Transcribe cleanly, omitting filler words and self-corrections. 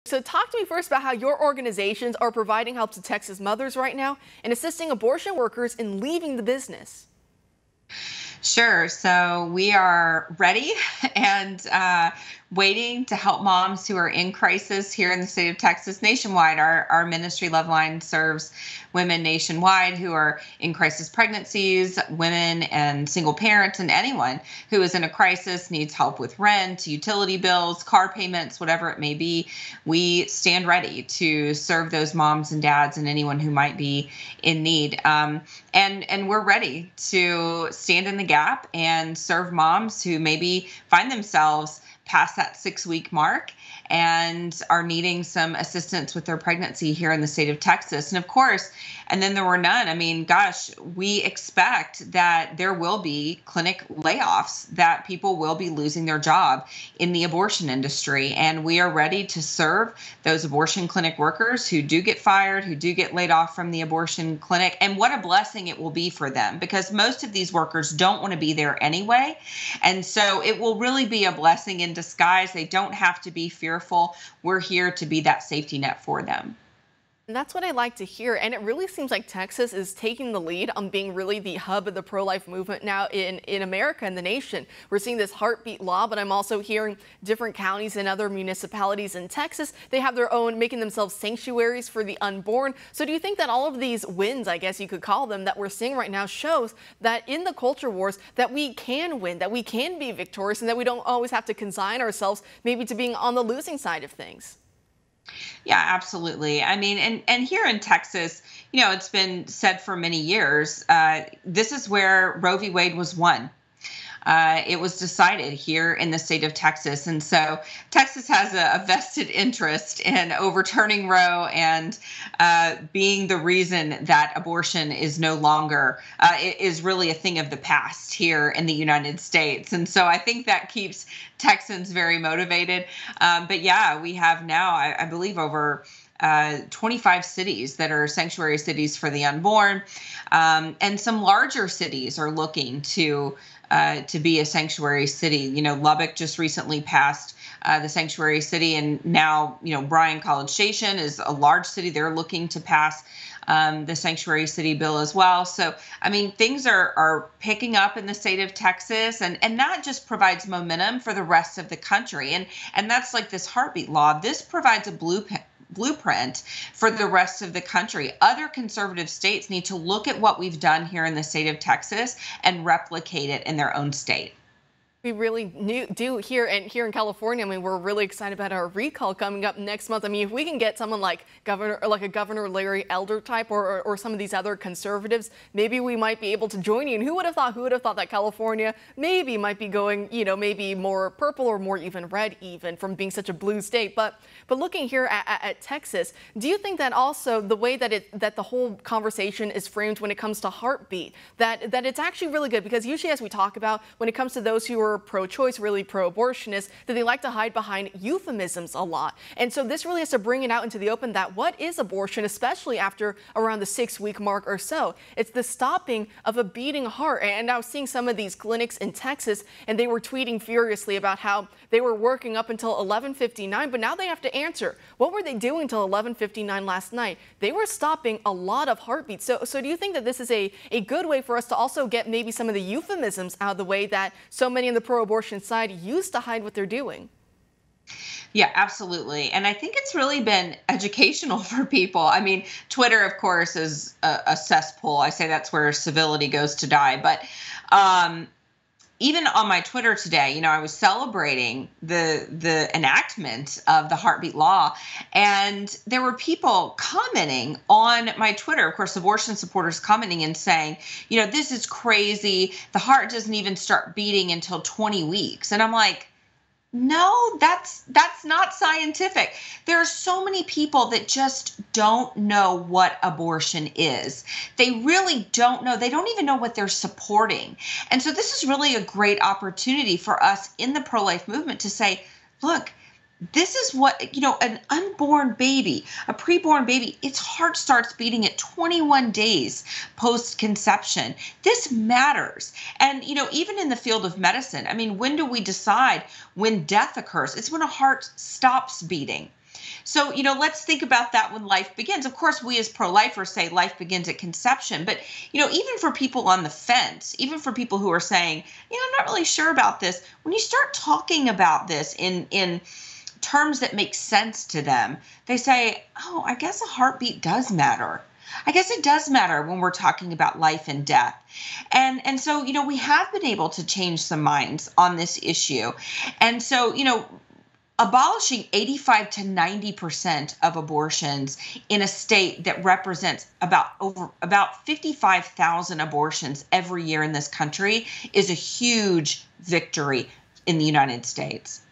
So talk to me first about how your organizations are providing help to Texas mothers right now and assisting abortion workers in leaving the business. Sure. So we are ready and waiting to help moms who are in crisis here in the state of Texas nationwide. Our ministry Loveline serves women nationwide who are in crisis pregnancies, women and single parents, and anyone who is in a crisis, needs help with rent, utility bills, car payments, whatever it may be. We stand ready to serve those moms and dads and anyone who might be in need. And we're ready to stand in the gap and serve moms who maybe find themselves past that 6-week mark and are needing some assistance with their pregnancy here in the state of Texas. And of course, and then there were none. I mean, gosh, we expect that there will be clinic layoffs, that people will be losing their job in the abortion industry. And we are ready to serve those abortion clinic workers who do get fired, who do get laid off from the abortion clinic. And what a blessing it will be for them, because most of these workers don't want to be there anyway. And so it will really be a blessing in disguise. They don't have to be fearful. We're here to be that safety net for them. And that's what I like to hear. And it really seems like Texas is taking the lead on being really the hub of the pro-life movement now in America and the nation. We're seeing this heartbeat law, but I'm also hearing different counties and other municipalities in Texas, they have their own, making themselves sanctuaries for the unborn. So do you think that all of these wins, I guess you could call them, that we're seeing right now shows that in the culture wars that we can win, that we can be victorious, and that we don't always have to consign ourselves maybe to being on the losing side of things? Yeah, absolutely. I mean, and here in Texas, it's been said for many years, this is where Roe v. Wade was won. It was decided here in the state of Texas. And so Texas has a vested interest in overturning Roe and being the reason that abortion is no longer, is really a thing of the past here in the United States. And so I think that keeps Texans very motivated. But yeah, we have now, I believe, over 25 cities that are sanctuary cities for the unborn. And some larger cities are looking to be a sanctuary city. Lubbock just recently passed the sanctuary city, and now, Bryan College Station is a large city. They're looking to pass the sanctuary city bill as well. So, I mean, things are picking up in the state of Texas, and that just provides momentum for the rest of the country. And that's like this heartbeat law. This provides a blueprint for the rest of the country. Other conservative states need to look at what we've done here in the state of Texas and replicate it in their own state. We really do here in California. I mean, we're really excited about our recall coming up next month. I mean, if we can get someone like Governor Larry Elder type, or some of these other conservatives, maybe we might be able to join you. And who would have thought? Who would have thought that California maybe might be going, maybe more purple or more even red, even from being such a blue state. But looking here at Texas, do you think that also the way that the whole conversation is framed when it comes to heartbeat, that it's actually really good? Because usually, as we talk about, when it comes to those who are pro-choice, really pro-abortionists, that they like to hide behind euphemisms a lot. And so this really has to bring it out into the open that what is abortion, especially after around the 6-week mark or so. It's the stopping of a beating heart. And I was seeing some of these clinics in Texas, and they were tweeting furiously about how they were working up until 11:59, but now they have to answer. What were they doing until 11:59 last night? They were stopping a lot of heartbeats. So do you think that this is a good way for us to also get maybe some of the euphemisms out of the way that so many in the pro-abortion side used to hide what they're doing? Yeah, absolutely. And I think it's really been educational for people. I mean, Twitter, of course, is a cesspool. I say that's where civility goes to die. But even on my Twitter today, I was celebrating the enactment of the heartbeat law, and there were people commenting on my Twitter, of course, abortion supporters commenting and saying, this is crazy. The heart doesn't even start beating until 20 weeks. And I'm like, no, that's not scientific. There are so many people that just don't know what abortion is. They really don't know. They don't even know what they're supporting. And so this is really a great opportunity for us in the pro-life movement to say, look, this is what, an unborn baby, a preborn baby, its heart starts beating at 21 days post-conception. This matters. And, even in the field of medicine, I mean, when do we decide when death occurs? It's when a heart stops beating. So, let's think about that when life begins. Of course, we as pro-lifers say life begins at conception, but, even for people on the fence, even for people who are saying, I'm not really sure about this, when you start talking about this in terms that make sense to them, they say, oh, I guess a heartbeat does matter. I guess it does matter when we're talking about life and death. And so, we have been able to change some minds on this issue. And so, abolishing 85 to 90% of abortions in a state that represents about 55,000 abortions every year in this country is a huge victory in the United States.